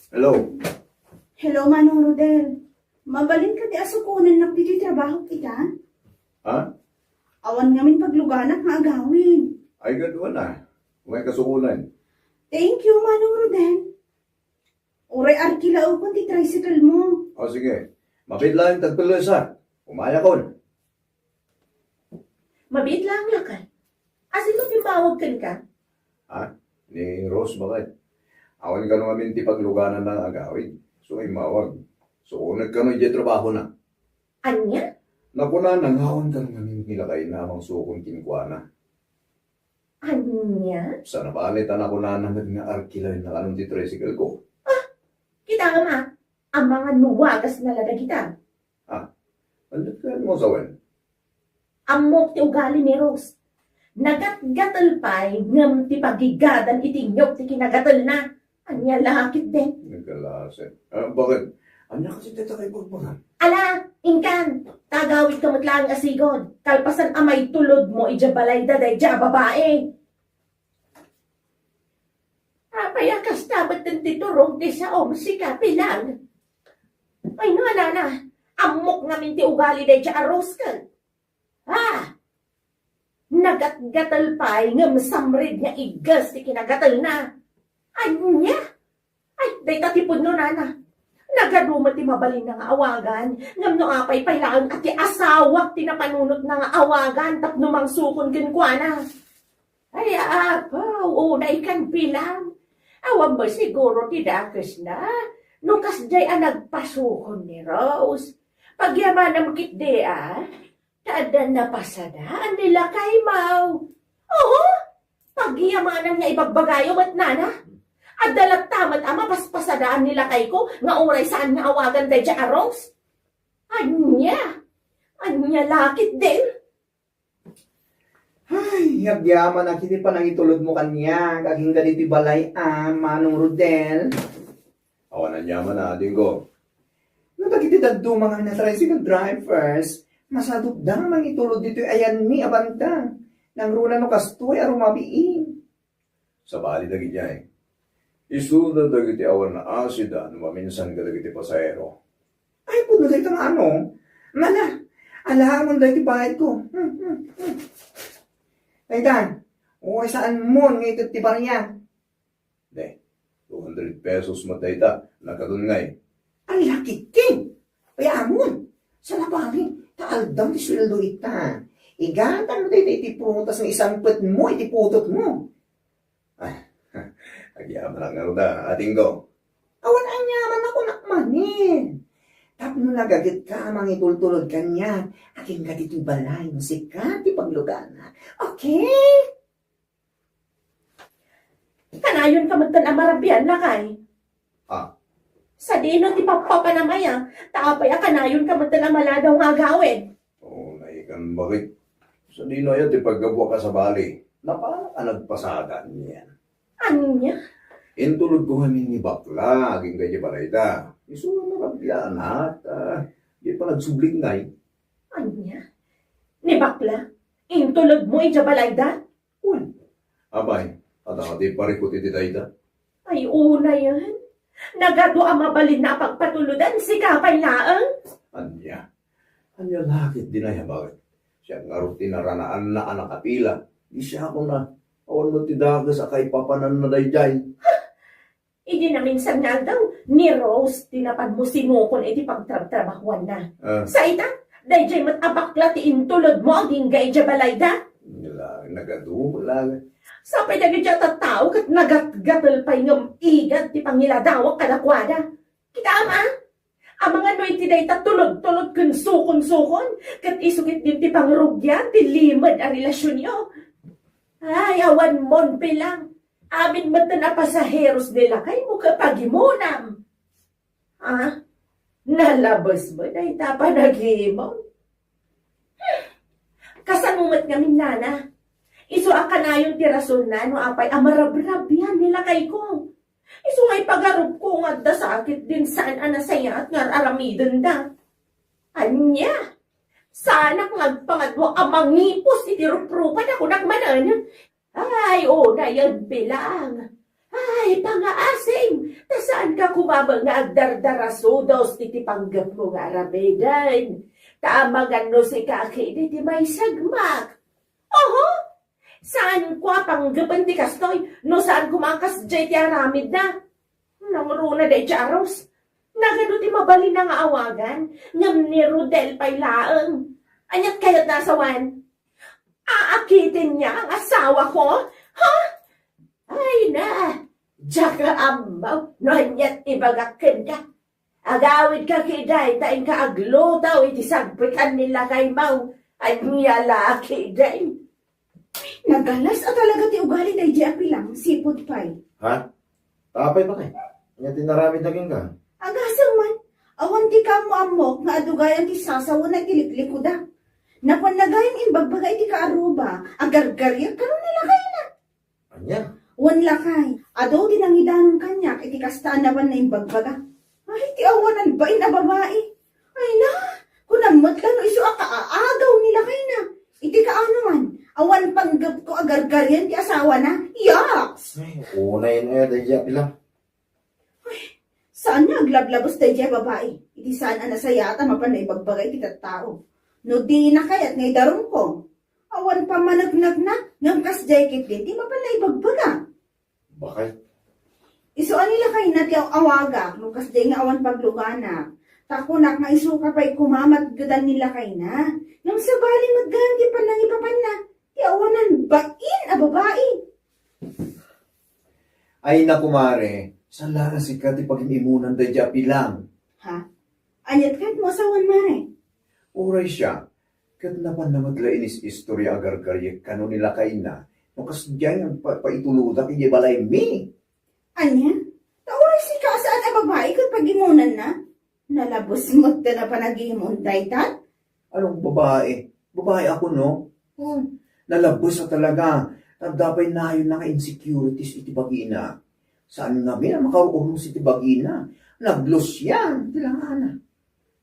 Hello. Hello, Manong Rodel. Mabalin ka di asukunan na piti trabaho kita. Ha? Awan ngamin pagluganak nga agawin. Ay, gano'n na. May kasukulan. Thank you, Manong Rodel. Uray arkilaw kung ti tricycle mo. O sige. Mabit lang yung tagpilis ha. Umaya ko. Mabit lang lakal. Asin mo timawag ka? Ha? Ni Rose, bakit? Awan ka nung amin ti pagluganan ng agawin. So ay mawag. So nagkano'y di trabaho na. Anya? Naku na, nangawan ka nung amin nilakay na amang sukong kinkwana. Anya? Sana palitan ako na nang nga arkilay na anong ti tricycle ko. Kita nga ma, ang mga nuwagas na lada kita. Ano ka mo sawen? Amok ti ugali ni Rose. Nagatgatal pa'y ngam ti pagigadan itinyok ti kinagatal na. Anya lakit din. Nagkalasin. Bakit? Anya kasi tita kay pagbangan. Ala, ingkan, tagawit ka matlang asigod. Kalpasan amay tulod mo ijabalay daday ja babae. Payakas dapat ng titurong ti sa si kapilang. Ay no, na. Amok namin ti ugali day ja aros ka. Ha? Nagatgatal pa'y ngam samrid nga igas ti kinagatal na. Anya? Ay, day tatipod no, nana. Nagaduma ti mabalin na nga awagan. Ngam no apay pailaan at ti asawak ti napanunot na nga awagan tapno mang sukon kinkwana. Ay, apaw, unay kan pilang. Awan ba siguro ti dakes na? No kasjay nagpasukon ni Rose. Pagyaman ang kitde tada na pasadaan nila kay Mau. Oo, pagyaman nga ibagbagayo at nana. At dalat tamat ama paspasadaan nila kay ko, nga oray saan nga awagan tayo dya Rose? Anya lakit din. Ay, yagyaman na kiti pa nang itulod mo kanya. Kaging ganiti balay Manong Rodel. Awan na yaman na, Dingo. Nung tagiti daddo mga na tricycle drivers, masadot da mang itulod dito ayan mi abanta. Nang runa no kastoy arumabiin. Sa bali dagi niya eh. Isulda dagiti awan na asida no maminsan ka dagiti pasahero. Ay, puno dahi ka ano? Mana, alahamon dahi ti bayad ko. Kaitan, o saan mo nga ito ti barya? De, 200 pesos matayta, nakadun nga eh. Ang laki king! Payamon! Sa labari, taaldam ti sweldo ita. Igatan mo dahi iti prutas ng isang pet mo, iti putot mo. Agyaman lang nga da, ating go. Awan anyaman ako nakmanin. Tapno nagagit ka amang itultulod kanya. Aking katiti balay mo si Kati paglugana. Okay? Kanayon ka magtan amarabian na kay. Sa dino ti papapanamaya, taapay kanayon ka magtan amaladaw nga gawin. Oo, naikan bakit? Sa di na yan, di paggabwa ka sa bali. Napala ka nagpasagan niyan. Anya? Intulog ko kami ni Bakla, aging kaya palayda. Iso na rabyan at di pa nagsubling ngay. Anya? Ni bakla? Intulog mo ijabalayda? Uy, abay, di parikot iti tayda. Ay, una yan. Nagado ang mabalin na pagpatuludan si kapay laang. Anya lakit din ay bakit? Siya nga rin tinaranaan na anak apila. Di siya ako na, awan mo tidaga sa kay papanan na dayjay. Idi na minsan nga daw, ni Rose, tinapad mo sinukon iti pagtrabahuan na. Sa ita, dayjay matabakla ti intulod mo ang dinggay jabalayda. Nagado, wala. Sa pwede dya tatao kat nagatgatal pa yung igat ti pangiladawak kadakwada. Kita ama, ang mga noy ti day tatulog-tulog kun sukon-sukon, kat isukit din ti pangrugyan, ti limad ang relasyon nyo. Ay, awan mon pilang. Amin mata na pasaheros nila kay mo kapagimunam. Nalabas mo na itapa nag-imon. Kasanumat ngamin nana. Iso ang kanayon ti rason na no apay amarabrabyan nila kay ko. Iso nga'y pagarup ko nga da sakit din saan anasaya at nga aramidon da. Anya? Sana ngagpangadwa amang ngipos iti ruprupan ako nakmanan. Ay, na yan bilang. Ay, pangaasim, tasaan ka nga kumabang nga agdardarasodos iti panggap mo nga arabedan. Taamangan no si kaki iti may sagmak. Oho, saan kwa panggapan ti kastoy, no saan kumakas jay ti aramid na. Nang runa day charos, nagano ti mabalin na nga awagan, ngam ni Rodel pay laeng. Anyat kayat nasawan, aakitin niya ang asawa ko? Ha? Ay na, Jaka ambaw, no anyat ibagakin ka. Agawid ka kiday, taing ka aglutaw, iti sagpikan nila kay Mau. Ay niya laki day. Nagalas at talaga ti ugali day di apilang, sipod pay. Ha? Tapay pa kay? Nga tinaramid naging ka? Agasang man, awan ti kamo amok nga adugayan ti sasawa na tilikliko da. Napanagayan imbagbagay ti kaaruba, agargarya karon nila kayo na. Anya? Wan lakay, adaw dinangidanon kanya, iti kastaan naman na imbagbaga. Ay, ti awanan ba na babae? Ay na, kunamot ka no iso akaagaw nila kayo na. Iti kaano man, awan panggap ko agargaryan ti asawa na. Yaks! Ay, una yun eh, dahil siya pila. Saan nga aglablabos tayo dyan babae? Iti saan ang nasayata mapanay bagbagay ti tao. No di na kayat ngay darong ko. Awan pa managnag na, ngam kas jacket din, ti mapanay bagbaga. Bakit? Isuan nila kayo na ti awaga, no kas di nga awan paglugana. Takunak nga isu ka pa'y kumamat gadan nila kayo na. Ngam sabaling magganti pa nang ipapan na, ti awanan bain a babae. Ay na kumare, saan lang si Kati pag inimunan dahil siya pilang? Ha? Anyat kahit mo asawan mare. Uray siya, kat naman na maglainis istorya agar-garye kano nila kay na, no kas diyan yung paituluda kaya balay mi. Anya? Tauray si ka saan a babae kung pagimunan na? Nalabos mo ta na panagimun daytan? Anong babae? Babae ako, no? Nalabos sa talaga. Nagdapay na yun na insecurities iti bagina. Saan nga na makaroon si iti bagina? Naglos yan. Tilangana.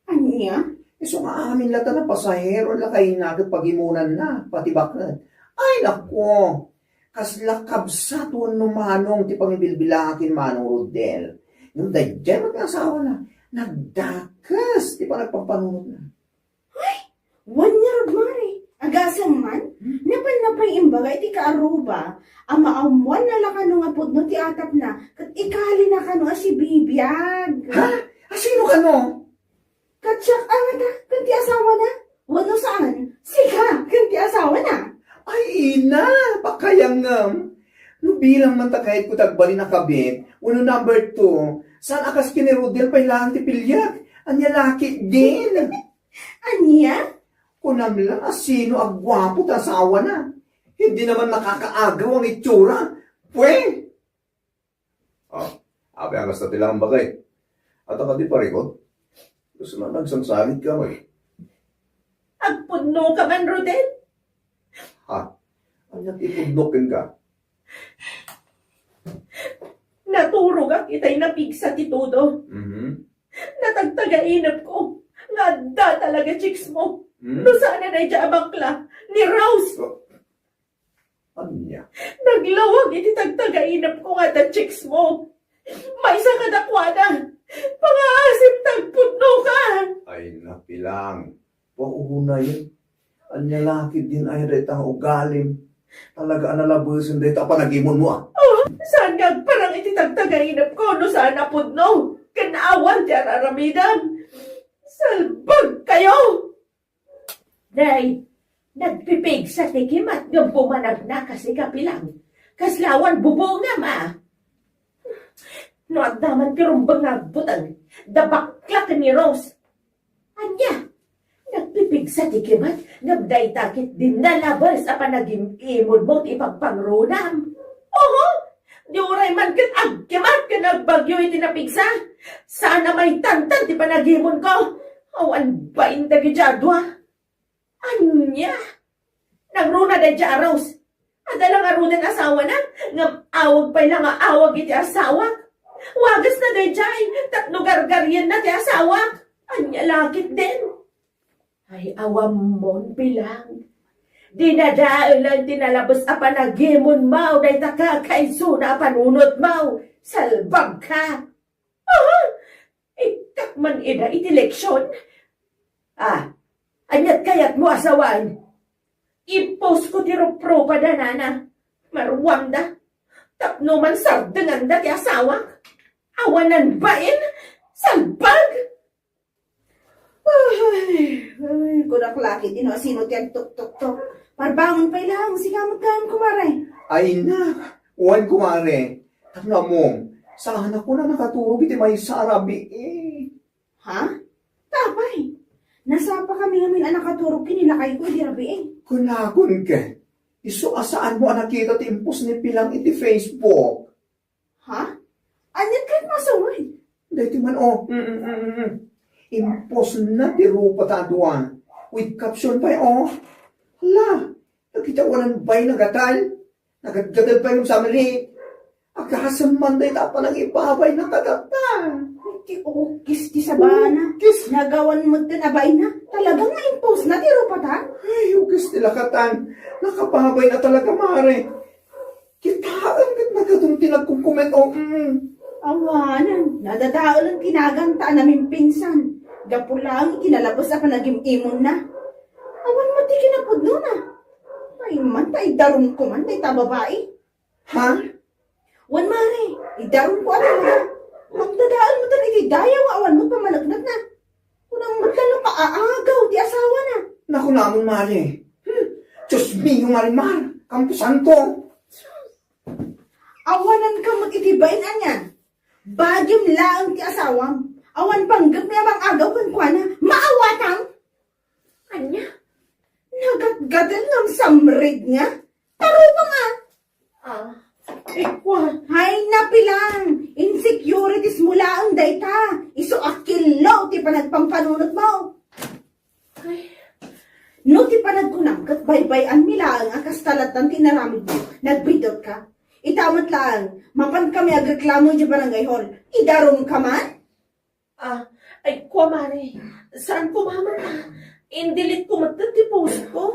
Anya? So nga amin lata na pasahero lakay na pagimunan na. Pati bakit? Ay, nako. Kaslakab sa tuwan no manong ti pangibilbilakin manong Rodel. Yung dayjay mag-asawa na. Nagdakas. Di pa nagpampanunod na. One year old mare. Agasang man? Napan imbaga iti kaaruba. Ama amuan na lakano nga pud no ti atap na. Kat ikali na kano si bibiyag. Ha? Sino ka no? Katsak ta, kanti asawa na. Wano saan? Sika, kanti asawa na. Ay, ina, pakayangam. No bilang man takahit ko tagbali na kabit, uno number 2, saan akas kini Rodel pa ilang ti pilyak? Anya laki din. Anya? Kunam lang, sino ang gwapo ta asawa na? Hindi naman nakakaagaw ang itsura. Pwe! Oh, abe ang gasta tilang bagay. At ang di parikot, gusto na nagsansalit ka mo eh. Agpudno ka man, Rodel. Ha? Anya tipudnokin ka? Naturog ang itay napigsa ti todo. Natagtagainap ko. Nga da talaga chicks mo. No saan na dyan bakla ni Rose. Anya? Naglawag iti tagtagainap ko nga da chicks mo. May isa ka dakwana. Pangaasip tagpudno ka. Ay napilang. Pauuna yun. Anya laki din ay retang ugalim. Talaga analabusin dito panagimon mo ah. Saan nga parang iti tagtagainap ko no saan napudno. Kanaawan dyan aramidan. Salbag kayo! Day, nagpipig sa tikim at yung bumanag na kasi kapilang. Kaslawan bubong nga ma. No at naman kirumbang nagbutang, dabakla ka ni Rose. Anya, nagpipig sa tikim at nabday takit din nalabas sa panagimimod mo ti pagpangrunam. Oho, di uray man kat agkimat ka nagbagyo iti napigsa. Sana may tantan ti panagimon ko. Awan ba intagi jadwa? Anya? Nagruna da dya Rose. Adalang arunan asawa na. Ngam awag pa lang awag iti asawa. Wagas na da dyan. Tatlo gargaryan na ti asawa. Anya lakit din. Ay awam mon bilang. Dinadaalan tinalabas a panagimon mau. Day taka kaiso na panunot mau. Salbag ka. Takman ida iti leksyon. Anyat kayat mo asawan. I-post ko ti ropro pa da nana. Marwam da. Tapno man sardengan da ti asawa. Awanan bain. Salbag. Ay, kudak laki, tino sino tiyag tuk-tuk-tuk. Parbangon pa ilang, sigamot kahan kumaray. Ay na, uwan kumare. Tapno mo, sana ko na nakaturog iti may sarabi eh. Ha? Tapay. Nasapa kami ngamin anak katurog kinilakay ko, di rabi eh. Kunakon ka. Iso asaan mo nakita ti impos ni Pilang iti Facebook. Ha? Anyat kahit masaway. Dahiti man impos na ti rupa tadwa. With caption pa Hala, nakita ko ng bay nagatal. Nagagadal pa yung summary. Agkasam man dahi tapa ng ibabay na kagatal. Ti ukis ti sabana. Ukis. Nagawan mo din abay na. Talagang na-impose na ti rupa ta. Ay, ukis nila katan. Nakapabay na talaga, mare. Kitaan kat nagatong tinagkukument Awanan, nadadao lang kinaganta namin pinsan. Gapo lang, kinalabas na panagim-imon na. Awan mo ti kinapod nun Ay man, tay darum ko man, tay tababae. Ha? Wan mare, idarum ko talaga. Magdadaan mo talaga, dayaw, awan mo pamalagnat na. Kunang magkano ka aagaw, di asawa na. Naku namon, mare. Diyos mio, marimar. Kampo santo. Awanan ka mag-itibain anyan. Bagyom laang ti asawam. Awan panggap niya bang agaw kan kwa na. Maawatang. Anya? Nagatgadal ng samrid niya. Taro pa nga. Hay napilang. Insecurities mula ang dayta. Iso akilo ti panagpampanunot mo. Ay, No ti panagkunang kat baybayan milaang akastalatan tinaramid mo. Nagbidot ka. Itamat lang. Mapan kami agreklamo di barangay hall. Idarong ka man? ay, kumare. Saan kumaman na? Indilit ko matati post ko.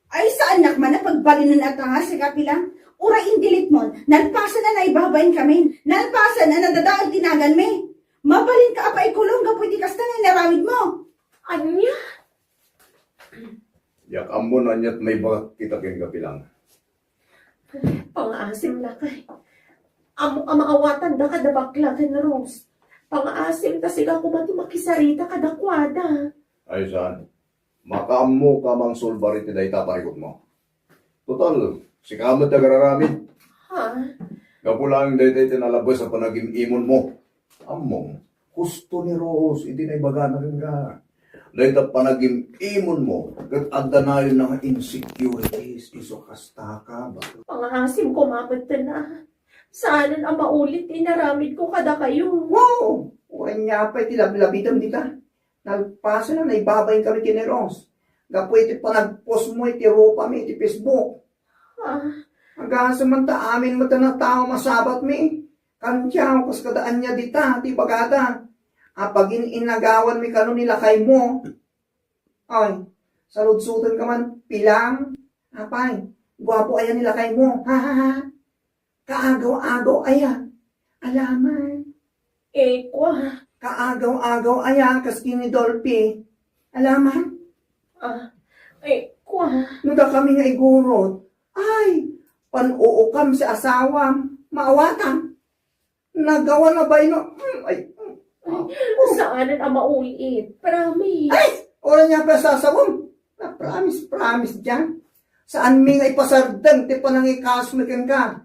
Ay sa anak man na pagbalinan at nga si kapilang. Ura indilit mo. Nalpasan na naibabayin kami. Nalpasan na nadadaan tinagan me. Mabalin ka apa ikulong ka pwede kasta na naramid mo. Anya? Yak amon anyat may bagat kita ken kapilang. Pang-asim na kay. Amaawatan da kada bakla ken Rose. Pang-asim ta siga kumati makisarita kada kwada. Ay saan? Makaammo ka mang sulbar iti dayta parikot mo. Total, si kamat nagararamid. Ha? Kapulang dayta iti nalabas sa panagim-imon mo. Among, gusto ni Rose, iti na ibaga na rin ka. Dayta panagim-imon mo, kat adda na yun ng insecurities, iso kasta ka ba? Pang-asim ko mamad na. Saanan ang maulit inaramid ko kada kayo. Wow! Uwan niya pa iti labi-labidam dita. Nalpaso na naibabayin kami kineros. Gapo iti panagpost mo iti rupa mi iti Facebook. Ha? Hanggang samanta amin mo na tao masabat mi. Kantyaw kas kadaan niya dita ti bagada. Apagin inagawan mi kano nila kay mo. Ay, saludsutan ka man Pilang. Apay, guwapo ayan nila kay mo. Ha ha ha. Kaagaw-agaw ayan. Alaman. Kwa. Kaagaw-agaw ayan kas kini Dolphy. Alaman. Kwa. Nuda kami nga igurot. Ay, panuukam si asawam. Maawatan. Nagawa na ba ino? Saanan ang maulit? Promise. Ay! Wala niya pa sasawam. Na promise dyan. Saan mi nga ipasardang ti panangikasmikan ka.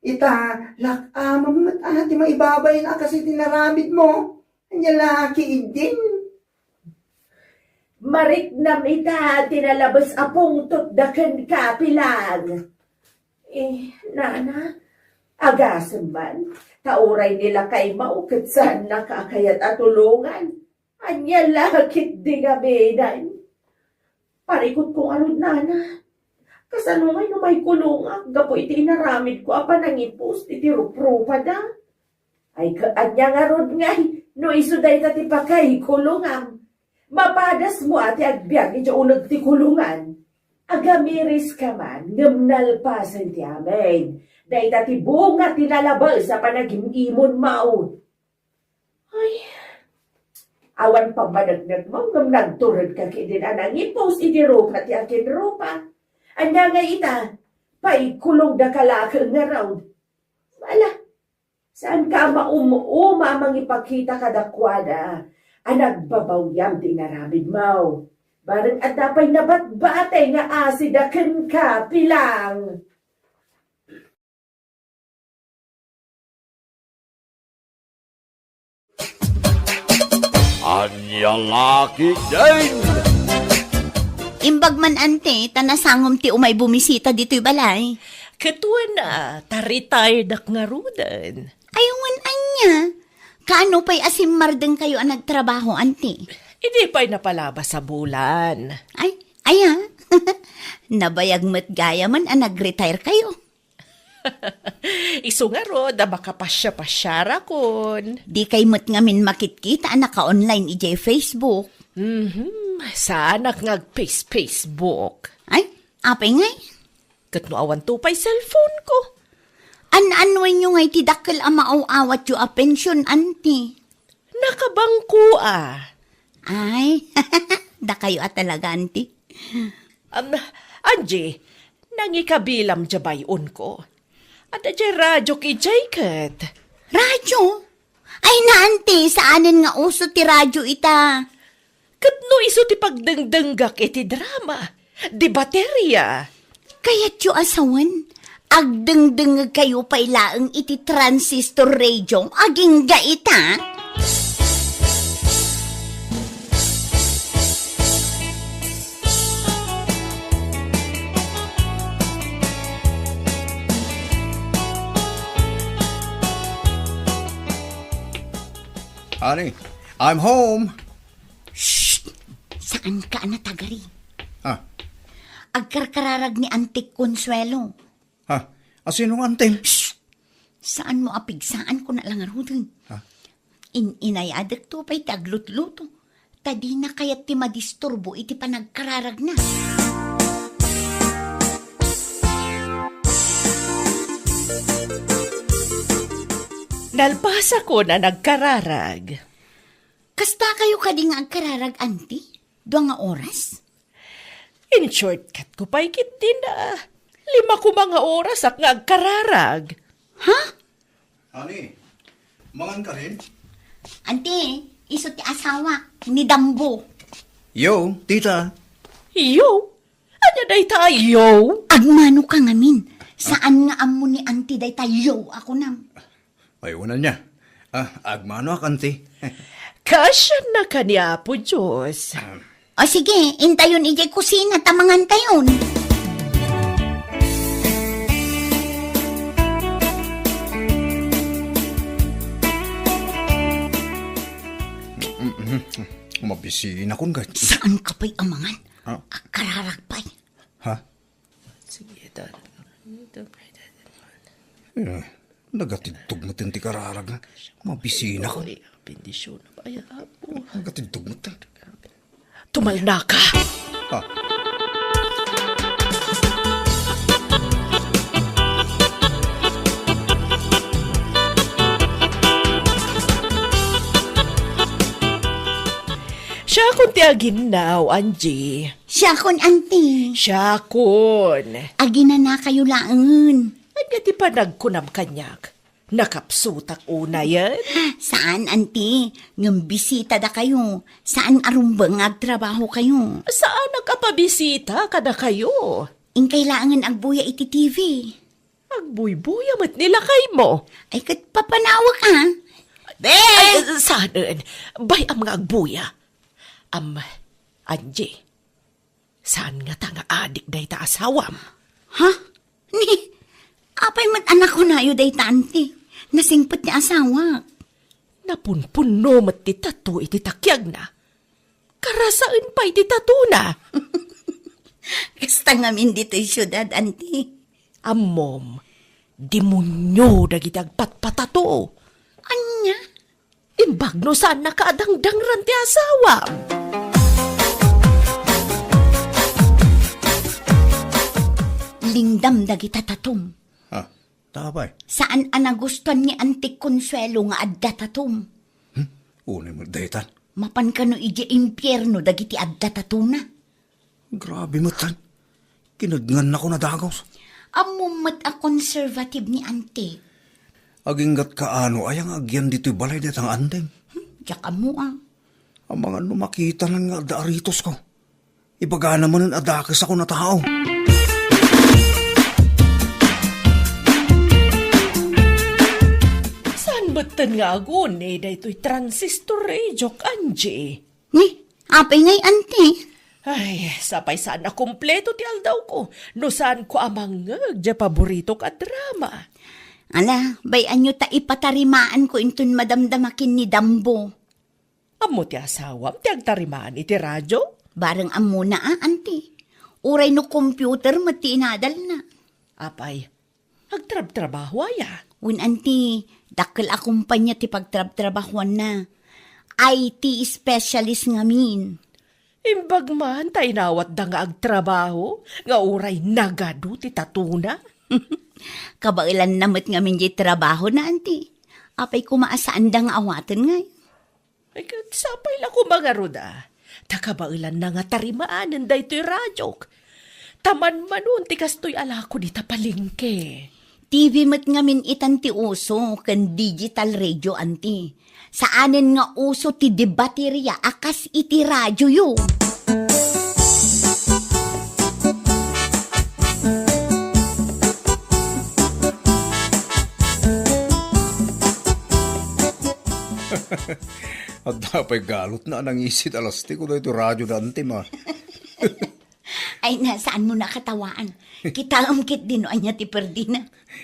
Ita, lakamam at ati maibabay na kasi tinaramid mo. Anya laki din. Marik na mita, tinalabas apong tutdakan kapilang. Nana, agasan man, tauray nila kay maukit saan nakakayat at tulungan. Anya lakit di gabinan. Parikot kong anod nana. Kasanungay no may kulunga, gapo iti inaramid ko apa nangipos, iti ruprupa da. Ay, anya nga rod ngay, no isuday tati pa kay kulungang. Mapadas mo ati agbyag iti unag ti kulungan. Agamiris ka man, ngamnalpasan ti amin. Day dati bunga tinalabal sa panagimimon maun. Ay, awan pa managnag mo, ngam nagturod ka kidin anang ipos iti rupa ti akin rupa. Anya nga ita, paikulong da kalakang nga raw. Wala, saan ka mamang ipakita kadakwada, anagbabawyam di naramid mo. Barang at napay nabatbatay nga asidakan ka pilang. Anyang laki din! Imbag man ante, tanasangom ti umay bumisita dito'y balay. Katua na, ta-retired ak nga rudan. Ayungan anya. Kaano pa'y asimmardeng kayo ang nagtrabaho, ante? Hindi pa'y napalabas sa bulan. Ay, aya. Nabayag mo't gaya man ang nag-retire kayo. Iso nga ro, da baka pasya-pasyara kon. Di kay mo't ngamin makitkita ang naka-online ijay Facebook. Saan ak Facebook? Ay, apay ngay. Katno awan to pa'y cellphone ko. An-anway nyo ngay tidakil ang maaw-awat yu a pensyon, ante. Nakabangko Ay, da kayo at talaga, ante. Angie, nangikabilam jabayon ko. At adya radyo ki Jacket. Radyo? Ay na, ante, saanin nga uso ti radyo ita? Katno iso ti pagdengdenggak iti drama. Di baterya. Kaya't yu asawan, agdengdeng kayo pailaang iti transistor radio, aging gaita. Honey, I'm home. Saan ka natagari? Ha? Agkarkararag ni Antik Consuelo. Ha? Asinong anting? Saan mo apigsaan ko na lang arudin? Ha? Inayadak to pa'y taglut-luto. Tadi na kaya't ti madisturbo iti panagkararag na. Nalpasa ko na nagkararag. Kasta kayo kading agkararag, anti? Doang nga oras? In shortcut ko pa'y din na. 5 ko mga oras ak nga agkararag. Ha? Honey, mangan ka rin? Anti, iso ti asawa, ni Dambo. Yo, tita. Yo! Anya day tayo? Agmano ka ngamin. Saan nga amo ni anti day tayo ako nam? Ay, unan niya. Agmano akanti. Kasya na kanya po, Diyos. O sige, intayon ijay kusina, tamangan tayon. Mabisina kong gat. Saan ka pa'y amangan? Ha? Kararag pa'y. Ha? Sige, Nagatidtog mo tinti kararag na. Mabisina ko. Bendisyon na ba? Ay, apo. Nagatidtog mo tinti. Tumalna ka. Ha? Siya kun ti aginaw, Angie. Siya kon, anti. Siya kun. Agina na kayo laangan. Anya ti pa nagkunam kanyak. Nakapsutak una yan. Saan, anti? Ngam bisita da kayo. Saan arumbang agtrabaho kayo? Saan nagkapabisita kada kayo? Kailangan agbuya iti TV. Agbuy-buya mat nila kay mo. Ay, kat papanawag ka. Ay, saan? Bay ang mga agbuya. Angie, saan nga ta nga adik day ta asawam? Ha? Ni, apay mat anak ko na yu day tanti. Nasingpot ni asawa. Napunpuno mat ti tato iti takyag na. Karasaan pa iti tato na. Kasta ngamin dito yung syudad, anti. Amom, demonyo dagiti agpatpatato. Anya? Imbagno saan nakaadangdangran ti asawam. naglingdam dagita tatom. Ha? Tapay. Saan anagustuhan ni Auntie Consuelo nga adda tatom? Unay mo daytan. Mapan kano iji impyerno dagiti adda tatuna. Grabe mo tan. Kinagnan ako na dagos. Amumat a conservative ni Auntie. Aginggat kaano ayang agyan dito'y balay detang andeng. Diyak mo ah. Ang mga numakita lang nga daaritos ko. Ibaga naman ang adakis ako na tao. Saan batan nga agon eh, daytoy transistor radio, Angie? Ni, apay ngay Auntie. Ay, sapay saan na kompleto ti aldaw ko. No saan ko amangag, di paborito ka drama. Ala, bayan nyo ta ipatarimaan ko intun madamdamakin ni Dambo. Amo ti asawam, ti agtarimaan iti radyo? Barang amo na Auntie. Uray no computer mati inadal na. Apay, agtrab-trabaho ya. Win Auntie, dakkel akumpanya ti pagtrab-trabahuan na. IT specialist ngamin. Imbag man, tay nawat da nga agtrabaho, nga uray nagado ti tatuna. Kabailan namat ngamin di trabaho na Auntie. Apay kumaasaan da nga awaten ngay. Ay, sapay lang ko mga ruda. Takabailan na nga tarimaanan da ito'y radyok. Taman manon, ti kastoy alako di tapalingke. TV mat ngamin itan ti uso kan digital radio Auntie. Saanen nga uso ti debaterya akas iti radyo yu. At dapay galot na nangisit alasti ko dito radyo dante ma. Ay nasaan mo nakatawaan? Kita amkit din o anya ti perdina.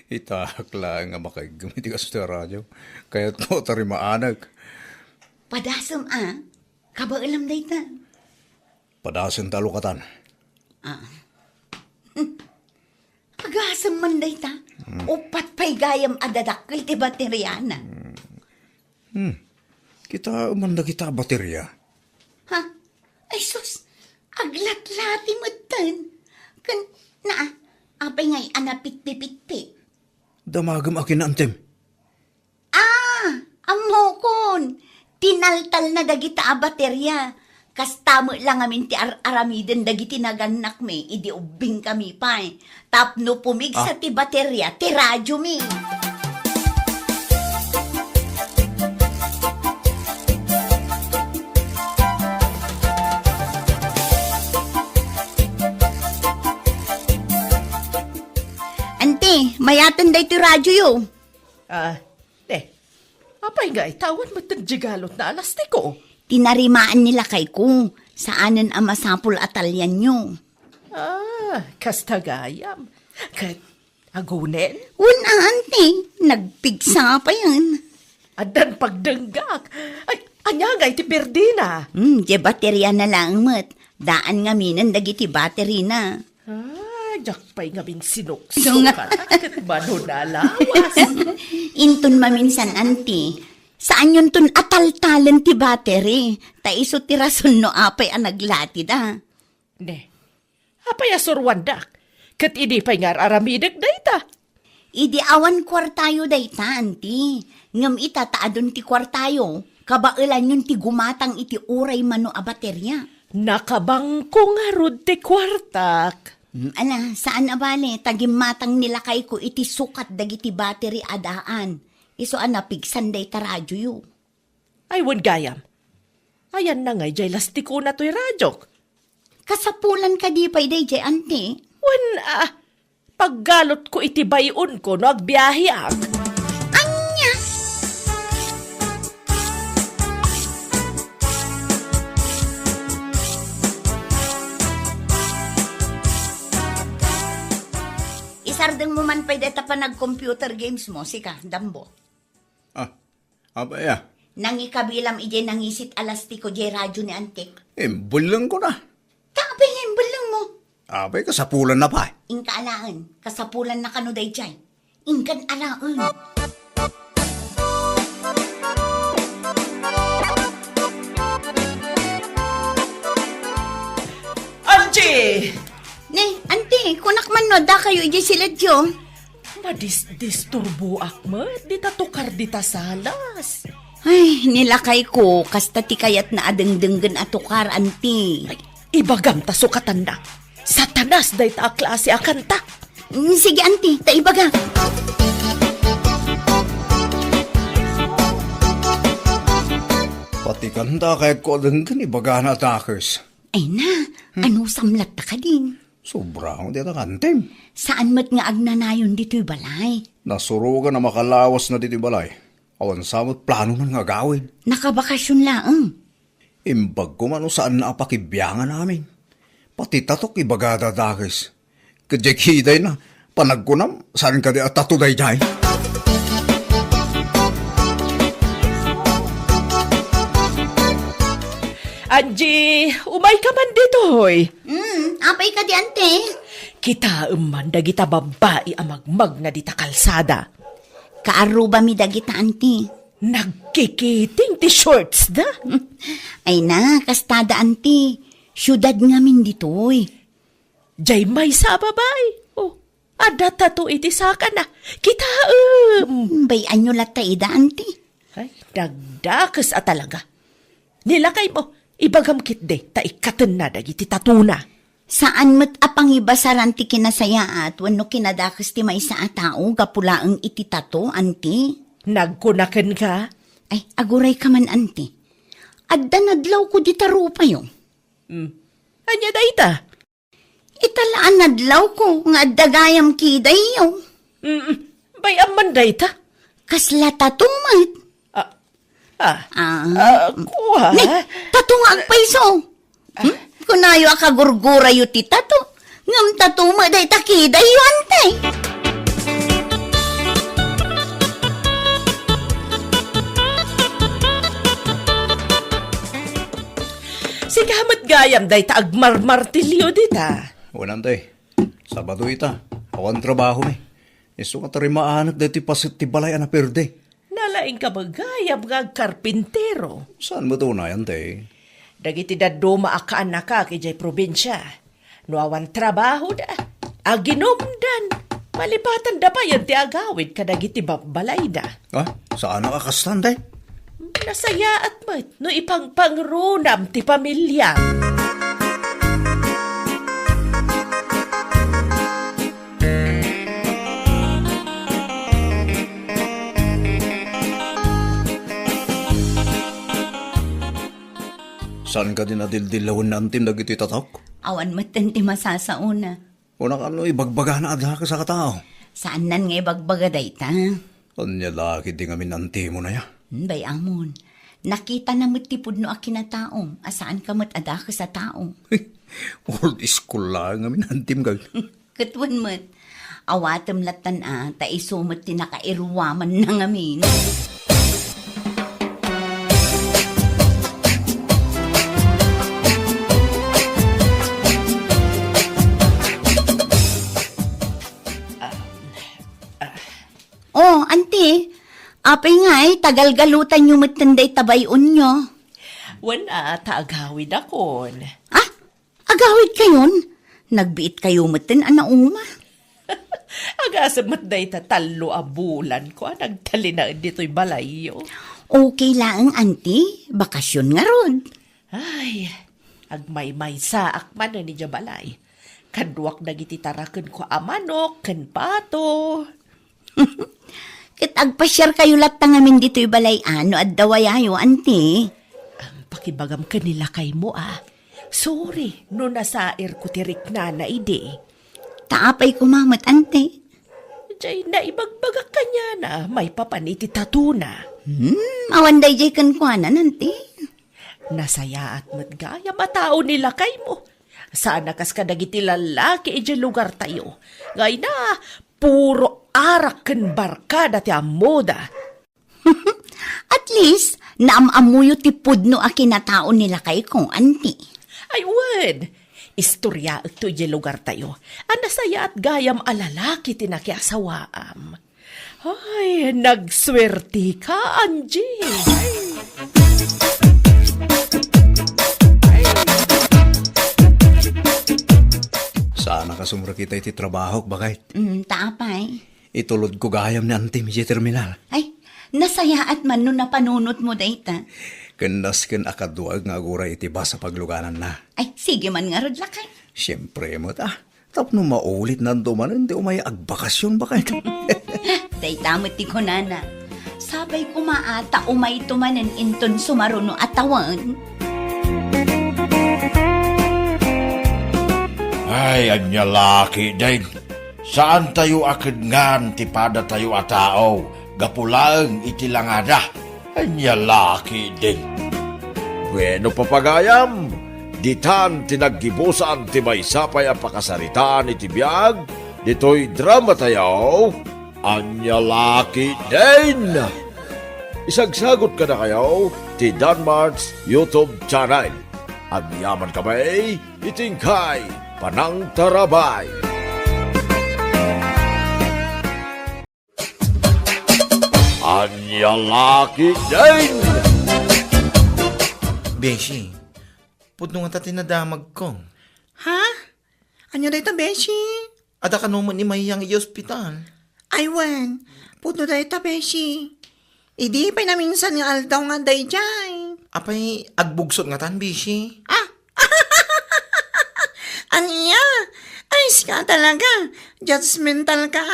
Itakla nga makaigamiti ka sa radyo. Kaya't mo tarimaanag. Padasam kabailam dayta. Padasan talukatan. Agasam man dayta. Upat pa'y gayam adadakil ti bateryana. Kita umanda kita baterya. Ha? Ay sus, aglat-lati matan. Kan, apay ngay anapit-pipit-pit. Damagam akin na antem. Amokon, tinaltal na dagita a baterya. Kastamo lang amin ti aramiden dagiti naganak me, idi ubing kami pa eh. Tapno pumig sa ti baterya, ti radyo mi. Ante, mayatan da iti radyo yo. Apay nga, itawan mo tagjigalot na alasti ko. Tinarimaan nila kay ko, saanan ang masapul atalyan nyo. Kastagayam. Kat, agunen? Una, ante, nagpigsa pa yan. Adan pagdanggak. Ay, anya nga iti perdina. Di baterya na lang, mat. Daan nga minan dagiti battery na. Jakpay nga min sinuksukan. Kat mano na lawas. Intun maminsan, ante, saan yun tun ataltalan ti battery? Ta iso ti rason no apay ang naglati da. Ne, apay asurwandak. Kat idi pa'y nga aramidag da ita. Idi awan kwartayo da ita, ante. Ngam ita taadon ti kwartayo. Kabailan yun ti gumatang iti uray mano a baterya. Nakabangko nga rod ti kwartak. Ala, saan abale? Tagimatang nila kay ko iti sukat dagiti battery adaan. Iso pigsan day taradyo yu. Ay, wan gayam. Ayan na nga, jay lastiko na to'y radyok. Kasapulan ka di pa'y day jay, ante. Wan, paggalot ko iti bayon ko, no agbiyahe ak. Anya! Isardeng mo man pa'y deta pa nag-computer games mo, sika, Dambo. Abaya. Nangikabilam ije nangisit alastiko jay radyo ni Antik. Bulang ko na. Kapay nga imbalang mo. Abay, kasapulan na pa. Ingka alaan, kasapulan na kano day jay. Ingkan alaan. Angie! Ne, ante, kunak man no da kayo iji sila, Jo. Madis-disturbo akmat, di tatukar di tasalas. Ay, nilakay ko, kasta ti kayat na adengdenggen atukar, anti. Ay, ibagam ta sukatan na. Satanas day ta klase akanta. Sige, anti, taibaga. Pati kanta kahit ko denggan ibaga na attackers. Ay na, ano samlat ta ka din? Sobrang di kantem. Saan mat nga agnanayon dito'y balay? Nasurugan na makalawas na dito balay. Awan samot plano man nga gawin. Nakabakasyon laang. Imbag ko man saan na apakibyangan namin. Pati tatok ibaga dadakis. Kadyak hiday na. Panagkunam, saan ka di atatuday jay? Angie, umay ka man dito, hoy. Apay ka di, ante. Kita man dagita babae amagmag na dita kalsada. Kaaruba mi dagita, anti. Nagkikiting ti shorts da. Ay na, kastada, anti. Syudad ngamin dito'y. Jay may sa babae. Oh, ada tato iti saka na. Kita Bayan nyo lata ida, anti. Ay, dagdakas at talaga. Nilakay mo, ibagam kit de, ta ikatan na dagiti tatuna. Saan mat apang ibasaran ti kinasaya at wano kinadakas ti may sa atao gapulaang iti tato, anti? Nagkunakan ka? Ay, aguray ka man, anti. Adda nadlaw ko di tarupa yung. Anya da ita? Italaan nadlaw ko nga addagayam kiday yung. Bayam man da ita? Kasla tato mat. Kuha? Ni, tato nga agpaiso. Kunayo akagurgura yu ti tato. Ngam tato mat day takiday yu, antay. Sigamat gayam day ta agmarmartilyo dita. Walang tay. Sabado ita. Awan trabaho mi. Iso ka tarimaanak dati pasit ti balay na perde. Nalaing ka bagayam nga karpintero. Saan mo tunayan tay? Dagiti daddo maakaan na ka kay probinsya. No awan trabaho da. Aginomdan. Malipatan da pa yan ti agawid kadagiti babalay da. Saan nakakastan tay? Nasaya at mat no ipangpangrunam ti pamilya. Saan ka din nadildilawin na antim dagiti tatok? Awan matan ti masasauna. Una ka ibagbaga na adha ka sa katao. Saan nan nga ibagbaga day ta? Anya laki di ngamin antimo na ya. Bay amon. Nakita na matipod no akinataong. Asaan ka ada ka sa taong. Old school lang ngamin antim ka. Katwan mat. Awatam latan ta isumat ti nakairuwaman na ngamin. Oh, auntie. Apay nga tagal-galutan nyo matanday tabayon nyo. Wala, taagawid akon. Agawid kayon? Nagbiit kayo matan, anauma? Agasam matday tatalo a bulan ko, nagtali na dito'y balayo. Okay lang, auntie. Bakasyon nga rod. Ay, agmay-may sa akman na ni balay. Kadwak nagiti taraken ko amanok, ken pato. Kat agpasyar kayo latang amin dito'y balay ano at dawayayo, auntie. Ang pakibagam kanila kay mo Sorry, no nasair ko tirik na ide. Taapay kumamat, auntie. Jay, naibagbagak kanya na may papaniti tatuna. Awanday jay kan kuanan, auntie. Nasaya at matgaya matao nila kay mo. Sana kas kadagiti lalaki ije lugar tayo. Ngay na, puro arak ken barkada ti amoda. At least, naamamuyo ti pudno a kinatao nila kay kong, auntie. Ay, wad. Istorya ito ije lugar tayo. Anasaya at gayam alalaki tinakiasawaam. Ay, nagswerti ka, Angie. Sana ka nakasumra kita iti trabaho, bakit? Taapay. Itulod ko gayam ni Auntie Miji Terminal. Ay, nasayaat man no napanunot mo dayta. Kandas ken akaduag nga agura iti basa pagluganan na. Ay, sige man nga rod lakay. Siyempre mo ta. Tapno maulit na duman, hindi umay agbakasyon bakit? Dayta mo ti ko nana. Sabay ko maata umay tumanen inton sumaruno atawan. Ay, anya laki, din. Saan tayo akid ngan, tipada tayo a tao, gapulang iti langada. Anya laki, din. Bueno, papagayam, ditan tinaggibusan ti may sapay ang pakasaritaan iti biyag, dito'y drama tayo, anya laki, din. Isagsagot ka na kayo, ti Danmar's YouTube channel. Ang yaman kamay, itingkay, Panang Tarabay. Anya laki din! Beshi, pudno nga ta tinadamag ko. Ha? Anya da ita, Beshi? Ada ka naman ni Mayang i-hospital. Ay, wen. Puto da ita, Beshi. Idi pa na minsan nga aldaw nga day jay. Apay, agbugsot nga tan, Beshi. Anya? Ay, ka talaga. Judgmental ka,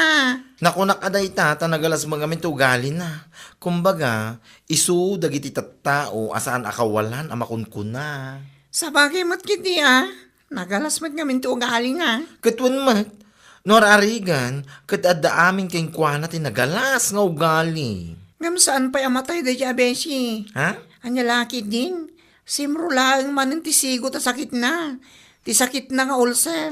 Nakunak aday ta, tanagalas mga mintugali na. Kumbaga, isu dagiti tattao asaan akawalan amakunkuna. Sa bagay mo't kiti, Nagalas mo't nga minto ugali nga. Katwan mat, nor arigan, kat adda amin kayong kwa na tinagalas nga ugali. Ngam saan pa amatay day ja, Beshi? Ha? Anya laki din. Simrulang manin ti sigo ta sakit na. Ti sakit na nga ulcer.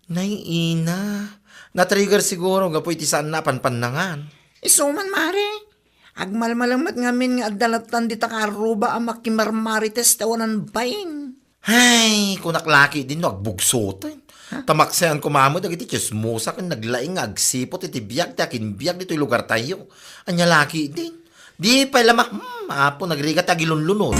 Nay, ina. Na-trigger siguro nga po iti saan na panpanangan. Isuman, mare. Agmalmalamat ngamin nga adalatan di takaruba ang makimarmarites tawanan bain. Hay, kunaklaki din no, agbugsotan. Tamaksayan kumamod, agiti chismosa kan naglaing nga agsipot iti biyag, takin biyag dito'y lugar tayo. Anya laki din. Di pa lamang, apo nagriga tagilunlunod.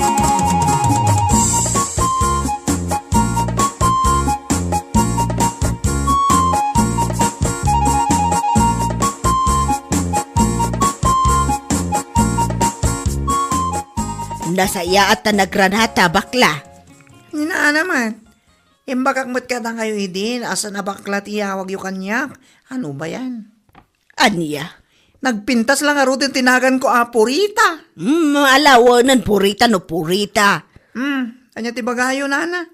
Nasaya at nagranata, bakla. Hinaan naman. Imbagak mo't ka na kayo idin, asa na bakla tiyawag yung kanyak. Ano ba yan? Anya? Nagpintas lang nga rutin tinagan ko purita. Alawanan, purita no purita. Anya tibagayo, nana.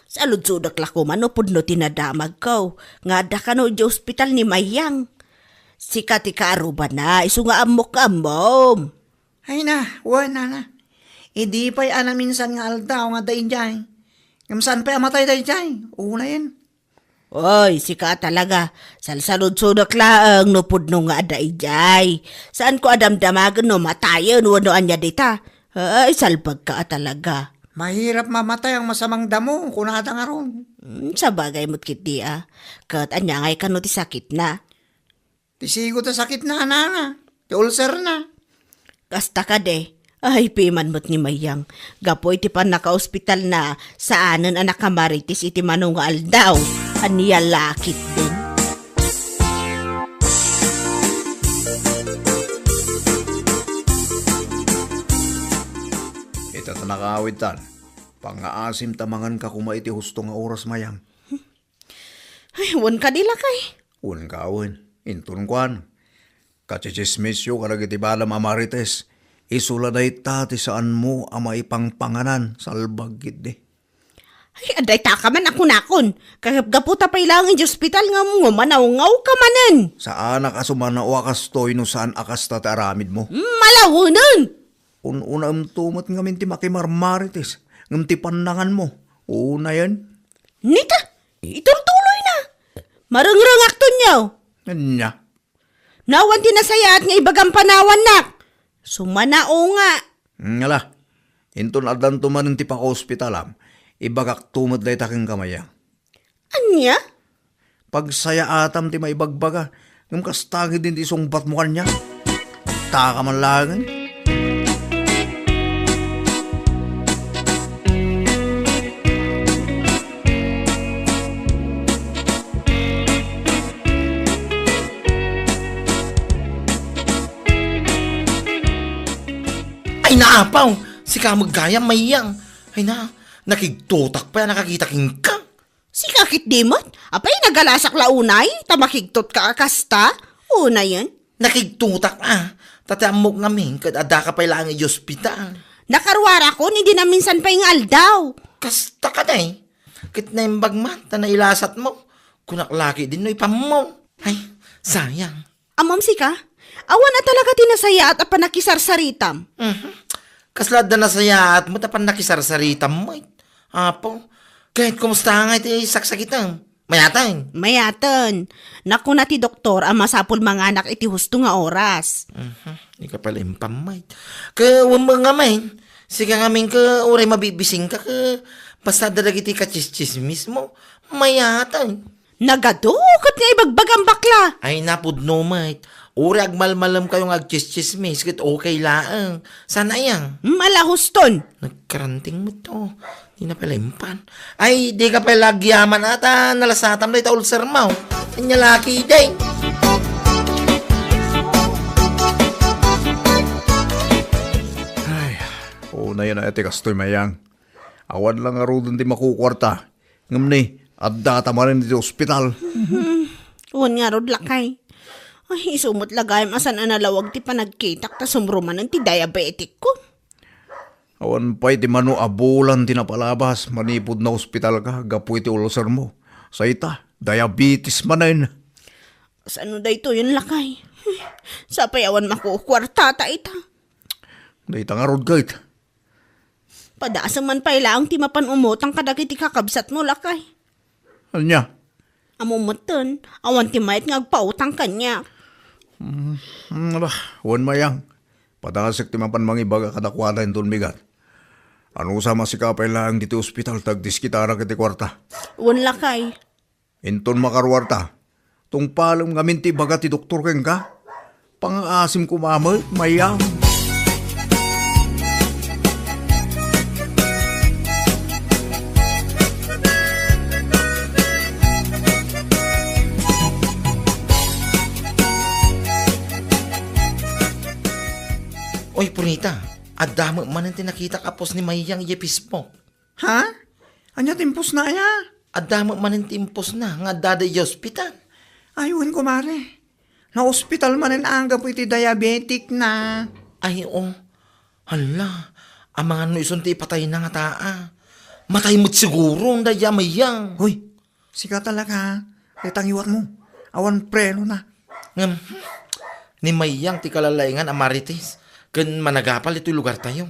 Sa ludsudak lako manupod no tinadamag ko. Nga da ka no di ospital ni Mayang. Sika ti kaaruba na, iso nga amok-amom. Ay na, nana. Idi pa'y ana minsan nga aldaw nga dahin jay. Kamsaan pa'y amatay dahin jay. Una yan. Oy, sika talaga. Salsalud-sudak laang no pudno nga adaijay. Saan ko adamdamagan no matayan wano anya dita. Ay, salpag ka talaga. Mahirap mamatay ang masamang damo kung nata nga ron. Sa bagay mo't kiti Kat anya ngay ka no ti sakit na. Tisigo ta sakit na, nana. Ti ulcer na. Kasta ka de. Ay, piman mo't ni Mayang. Gapoy ti pan naka-ospital na saanan anak kamaritis iti manungal daw. Aniya lakit din. Ito ta nakaawid tan. Pangaasim tamangan ka kumaiti husto nga oras Mayang. Ay, wan ka dila kay. Un kaawin. Intun kwan. Kachichismisyo karagiti balam amarites. Isula day tati saan mo ama ipang panganan salbagit de. Ay, aday ta ka man ako nakon. Gaputa pa ilangan di ospital nga mo, manaw-ngaw ka manan. Saan akasumana o akastoy no saan akas tati aramid mo? Malawanan! Una tumat nga minti makimarmarites. Ngam ti pandangan mo. Una yan. Nita, itultuloy na. Marangrang akton niyaw. Nya. Nawan ti nasaya at nga ibagang panawan nak. Sumanao nga. Ngala. Inton adan tuman ti pa hospitalam. Ibagak tumad day taking kamaya. Anya? Pagsaya atam ti maibagbaga. Ngam kastagi din ti sungbat mo kanya. Taka man langan. Apaw, si kamag gaya mayang. Ay na, nakigtutak pa nakakita king ka. Si kakit dimot? Apay nagalasak launay? Tamakigtot ka akasta? Una yan. Nakigtutak tatamok ngamin kad ada ka pa lang i ospital. Nakarwara ko, hindi na minsan pa yung aldaw. Kasta ka na Kit na yung bagman, tanailasat mo. Kunaklaki din no ipamo. Ay, sayang. Amam si ka? Awan na talaga tinasaya at apanakisarsaritam. Kaslad na nasaya at mo tapan nakisarsaritam mo. Apo, kahit kumusta nga iti saksakitam. Mayatan. Mayatan. Naku na ti doktor ang masapol mga anak iti husto nga oras. Hindi ka pala impamay. Ka mga may. Sige ngamin ka oray mabibising ka basta daragiti ka chismis mo. Mayatan. Nagadukot nga ibagbag ang bakla. Ay napudno mate. Uri agmalmalam kayong agchismis kit okay laang. Sana yang. Malahuston. Nagkaranting mo to. Di na pala impan. Ay, di ka pala gyaman ata. Nalasatam na ita ulcer mo. Anyalaki day. Ay, una yan na ete kastoy mayang. Awan lang aro dun di makukwarta. Ngam ni, adda tamarin di ospital. Uwan nga rod lakay. Ay, isumot lagay masan analawag ti panagkitak ta sumruman ng ti diabetic ko. Awan pa'y di mano abulan tinapalabas. Manipod na ospital ka, gapu iti ulcer mo. Sa ita, diabetes manin. Sano da ito yun lakay? Sa payawan makukwarta ta ita. Dahita nga rod gait. Padasa man pa ilaang ti mapan umutang kadagiti kakabsat mo lakay. Anya? Amumutan, awan ti mayat nga agpautang kanya. Wan mayang. Patasik ti mapan mangibaga kadakwana yung tulmigat. Ano sama si kapay lang dito ospital tagdiskitara kiti kwarta. Uwan lakay. Inton makarwarta. Tung palam ngamin ti baga ti doktor keng ka. Pang-asim kumamay, mayang. Oy, Purita. Adamo man ang tinakita kapos ni Mayang iyepis mo. Ha? Anya timpos na ya? Adamo man ang timpos na nga dada i hospital. Ayun ko mare. Na ospital man ang po iti diabetic na. Ay, hala. Ang mga no isunti patay na nga taa. Matay mo't siguro ang daya Mayang. Hoy, sika talaga. Itang iwat mo. Awan preno na. Ngam, ni Mayang ti kalalaingan ang marites. Kan managapal ito'y lugar tayo.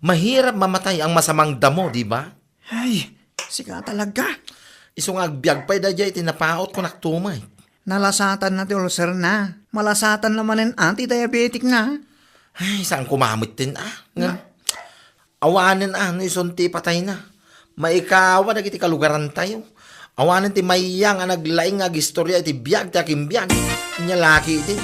Mahirap mamatay ang masamang damo, di ba? Ay, sika talaga. Isong agbyag pa'y dadya itinapaot ko naktumay. Nalasatan na ti ulcer na. Malasatan naman ang anti-diabetic na. Ay, saan kumamit din Nga. Awanan no isunti patay na. Maikawa na kiti kalugaran tayo. Awanan ti Mayang ang naglaing ag istorya iti biyag ti aking biyag. Nyalaki din.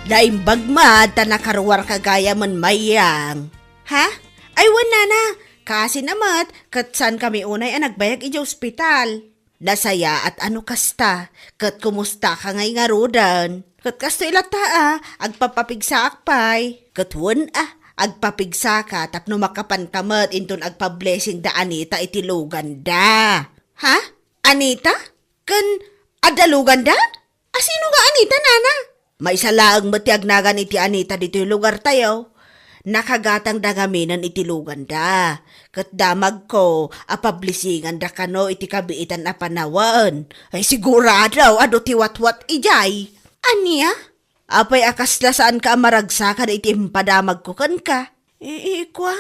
Daimbag ta nakarwar kagaya man Mayang. Ha? Ay wala na. Kasi namat, katsan kami unay ang nagbayag iti ospital. Nasaya at ano kasta, kat kumusta ka ngay nga rodan. Kat kasto ilata agpapapigsa akpay. Kat wan agpapigsa ka tapno makapan kamat inton agpa-blessing da Anita iti luganda. Ha? Anita? Kan adalugan da? Asino nga Anita, nana? May salaang matiagnagan iti Anita dito yung lugar tayo. Nakagatang dangaminan iti luganda. Kat damag ko, apablisingan da kano iti kabiitan na panawan. Ay sigurado, ado ti watwat ijay. Anya? Apay akasla saan ka amaragsakan iti impadamag ko kan ka. Ikwa?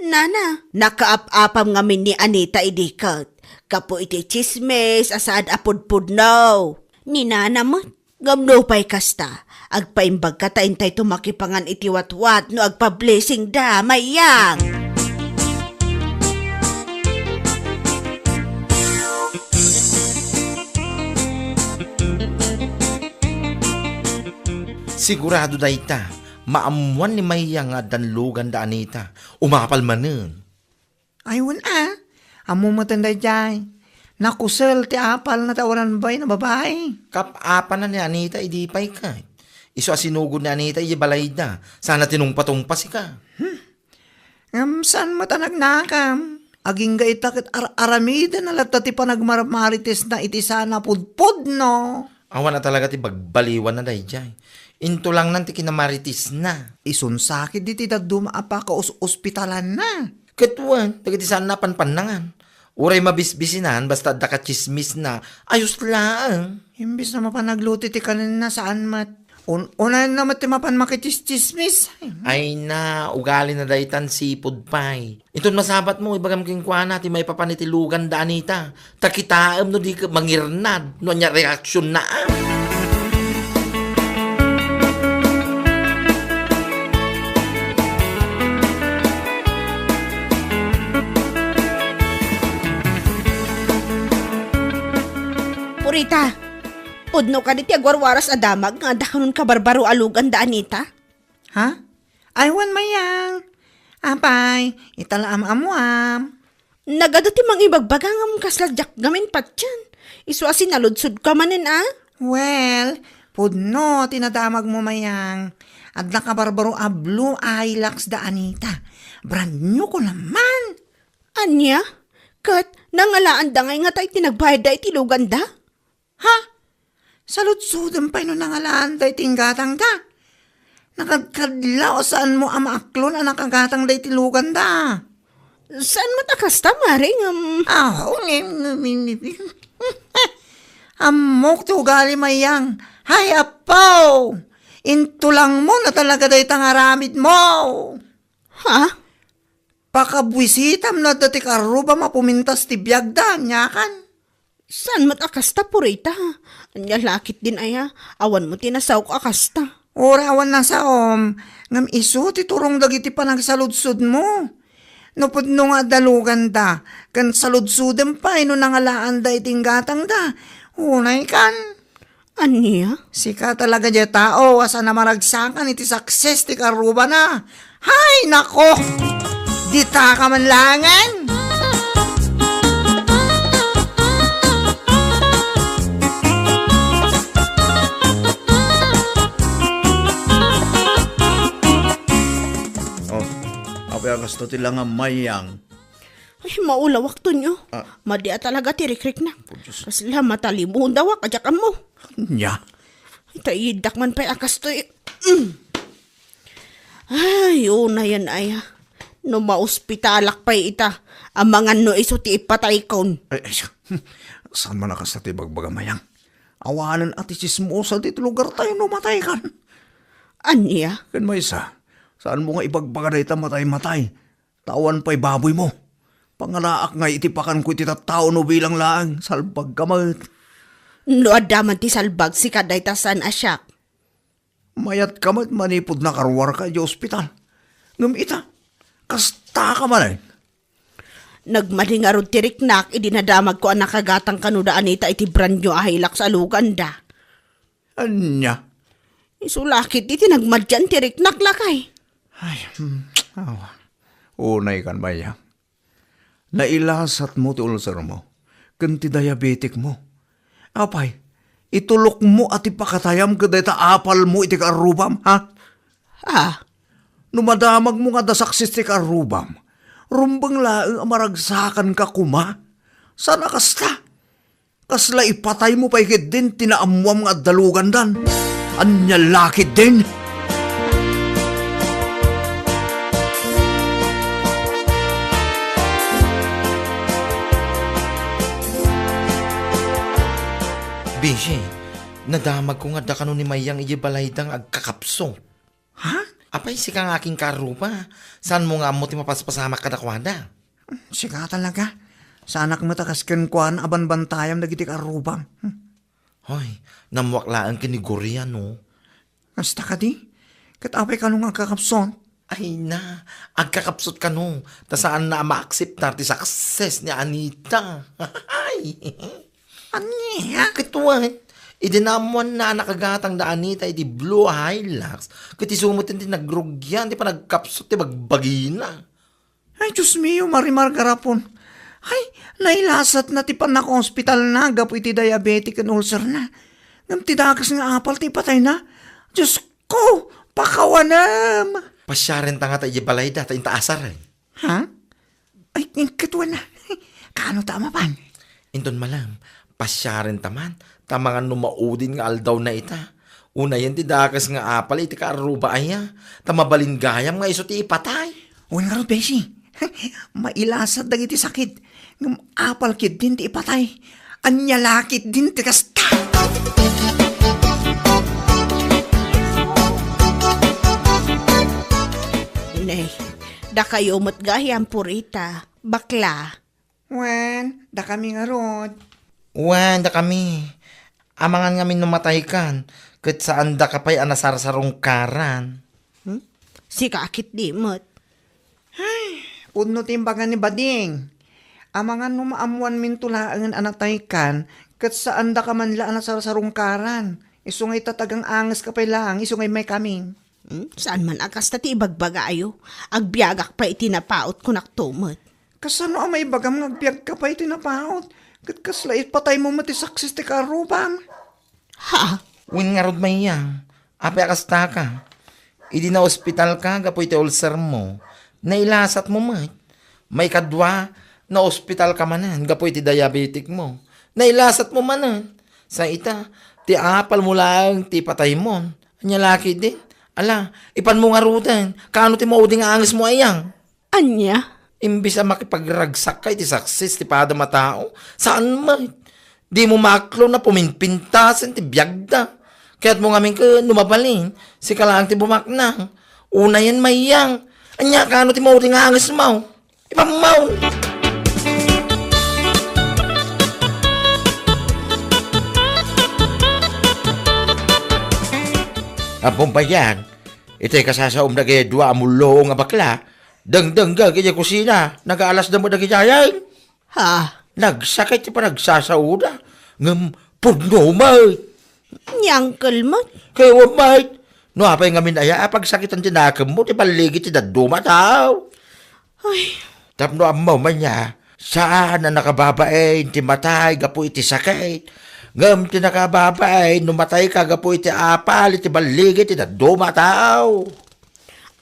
Nana, nakaap-apam ngamin ni Anita idikat. Kapo iti chismes, asaad apudpudnaw. Ni Nana mo, gamno pa'y kasta. Agpaimbag ka taintay tumakipangan iti watwat no agpa-blessing da, Mayang. Sigurado dayta, maamuan ni Mayang nga danlugan da Anita. umapal manen. Ayun amo matanda dyan. Nakusel ti apal na tawanan bay na babae. Kapapa na ni Anita, idi pa'y ka. Iso asinugod ni Anita, balay na. Sana tinungpa-tungpa si ka. Saan matanag nakam? Aging ga itakit aramida na latta ti panagmarmarites na iti sana pudpud no. Awan na talaga ti bagbaliwan na day jay. Into lang nanti kinamaritis na. Isunsakit di ti dumaapa ka ospitalan na. Katuan, tagati saan na panpanangan. Uray mabisbisinan, basta da ka chismis na, ayos lang. Imbis na mapanagluti ti kanina saan mat. Unahan na ti mapan makichismis. Ay na, ugali na daytan sipod pay. Itong masabat mo, ibagam king kwa na, ti may papanitilugan da Anita. Takitaam no di ka mangirnad, no nya reaksyon na. Purita, udno ka di ti agwarwaras adamag nga da kanon ka barbaro alugan da Anita. Ha? Aywan mayang. Apay, italaam amuam. Nagado ti mang ibagbagang am kasladyak gamin patyan. Isu asin naludsud ka manin Well, pudno, tinadamag mo mayang. At nakabarbaro a blue Hilux da Anita. Brand new ko naman. Anya? Kat, nangalaan da ngay nga tayo tinagbayad da itilugan da? Ha? Salutsudan pa no nangalaan da itinggatang da. Nakagkadlaw saan mo amaaklon ang nakagatang da itilugan da. Saan matakas ta, maring? Amok ti ugali mayang. Hay apaw! Intulang mo na talaga da itangaramid mo. Ha? Pakabwisitam na dati karuba mapumintas ti biyag da, nyakan. Saan matakasta, Purita? Anya lakit din aya, awan mo tinasaw ko akasta. Orawan na sa ngam iso ti turong dagiti panagsaludsud mo. No pudno nga dalugan da, kan saludsudem pa ino nangalaan da itinggatang da. Unay kan. Anya? Sika talaga dya tao, asa na maragsakan iti success ti karuba na. Hay, nako! Dita ka man langan! Apay ang gusto tila nga mayang. Ay, maulawak to nyo. Madia talaga tirikrik na. Kasla matalimuhon daw kajakam mo. Nya. Itaidak man pa'y akas to Ay, una yan aya. No maospitalak pa'y ita. Amangan no iso ti ipatay kon. Ay, saan man nakas na tibagbaga mayang? Awanan at isismosa dito lugar tayo numatay kan. Anya? Kan may isa, saan mo nga ibagbaga na ita matay-matay? Tawan pa'y baboy mo. Pangalaak nga itipakan ko iti tattao no bilang laang, salbag kamat. No adaman ti salbag si kaday tasan asyak. Mayat kamat manipod na karwar ka di ospital. Ngam ita, kasta ka man ay. Nagmaling arod ti riknak, idinadamag ko ang nakagatang kanuda Anita iti brand nyo ahilak sa luganda. Anya? Isulakit iti nagmadyan ti riknak lakay. Ay, unay kan mayang. Nailasat mo ti ulcer mo, kanti diabetic mo. Apay, itulok mo at ipakatayam kada ita apal mo iti karubam, ha? Numadamag mo nga da saksis ti karubam, rumbang laeng amaragsakan ka kuma. Sana kasta? Kasla ipatay mo pa ikit din tinaamuam nga dalugan dan. Anya lakit din. Bishi, nadamag ko nga da kanon ni Mayang ijibalaytang agkakapso. Ha? Apay si kang aking karupa. Saan mo nga mo ti mapaspasamak kadakwada? Sika talaga. Sanak matakasken kuan aban bantayam dagiti karubam. Hoy, namwaklaan kinigurian no. Kasta ka di? Katapay ka nung kakapson. Ay na, agkakapsot ka no. Ta saan na ma-accept ti success ni Anita. Ay. Anya? Katuan, idinamuan na nakagatang da Anita iti blue Hilux. Kati sumutin ti nagrugyan, ti pa nagkapsot ti bagbagina. Ay, Diyos mio, marimar garapon. Ay, nailasat na ti panak hospital na, gapo iti diabetic and ulcer na. Ngam ti dakas nga apal, ti patay na. Diyos ko, pakawanam. Pasyaren ta nga tayo balay da, tayo taasar eh. Ha? Ay, katwan na. Kano tama pan? Indon malam, pasyaren taman, tamangan numaudin nga aldaw na ita. Una yan ti dakas nga apal, iti kaaruba aya. Tamabalin gayam nga iso ti ipatay. Uwan nga ro, Beshi. Mailasat dagiti sakit. Ngam apal kid din ti ipatay. Anyalakit din ti kasta. Nay, da kayo matgahyan purita. Bakla. Wen, da kami nga rod. Wan, da kami. Amangan nga numatay kan, kat saan da kapay anasarsarong karan. Si kakit di mo't. Pudno timbangan ni Bading. Amangan numaamuan min tulaangan anatay kan, kat saan da ka man la anasarong karan. Isungay tatagang angas kapay lang, isungay may kaming. Saan man akas tati ibagbaga ayo. Agbiagak pa itinapaot ko naktumot. Kasano ang may bagam ngagbiag ka pa itinapaot? Kat kaslait patay mo matisaksis ti karubam. Ha? Win nga rod mayang, ape akasta ka. Idi na ospital ka, gapoy ti ulcer mo. Nailasat mo mat. May kadwa, na ospital ka manan, gapoy ti diabetic mo. Nailasat mo manan. Sa ita, ti apal mo lang, ti patay mo. Anya laki din. Ala, ipan mo nga rutan. Kaano ti mauding nga angis mo ayang? Anya? Imbis na makipagragsak kay ti saksis ti pada matao. Saan man? Di mo maklo na puminpintasan ti biyagda. Kaya't mo ngamin ka numabalin. Si kalaang ti bumaknang. Una yan mayang. Anya kaano ti mauding nga angis mo? Ipamaw. Apong payan, ito'y kasasaom na kaya dua amulo nga bakla. Dang-dangga kaya kusina, nag-aalas na mo na kaya Ha? nagsakit pa nagsasauda. Ngam, pudno, mate. Nyangkel mo? Kaya, mate. No, apay ngamin aya, pagsakit ang tinakam mo, ti paligid ti daduma tao. Ay, Tapno amaw man niya, saan na nakababain, ti matay, gapo iti sakit. Ngam, ti nakababain, numatay ka, gapo iti apal, iti baligid, ti daduma tao.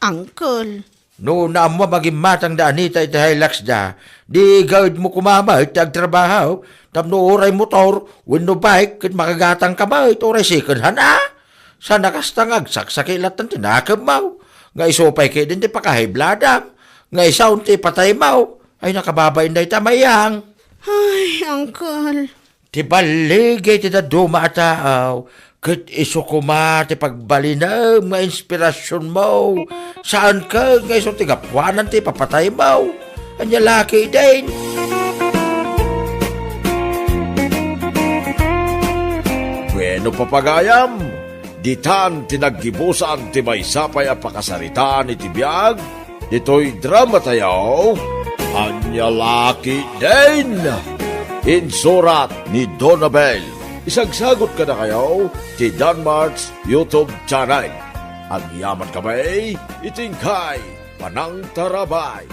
uncle. No, na mo maging matang da anita iti hilax da, di gawid mo kumama iti agtrabaho, tapno oray motor, winno bike, kit makagatang kamay, iti oray second hand Sa nakastangag, saksakilat ng tinakam mo. Nga isopay kayo din ti pakahibladam. Nga isaw ti patay mo. Ay nakababayin na itamayang. Ay, uncle. Ti baligay ti daduma tao. Kit iso kuma ti pagbalinam nga inspirasyon mo. Saan ka nga iso ti gapwanan ti papatay mo. Anya laki din. Bueno papagayam, ditan tinaggibusan ti may sapay a pakasaritaan iti biyag, dito'y drama tayo, anya laki din. Insurat ni Donabel. Isagsagot ka na kayo ti Danmarks YouTube channel. Ang yaman kamay, itingkay, panang tarabay.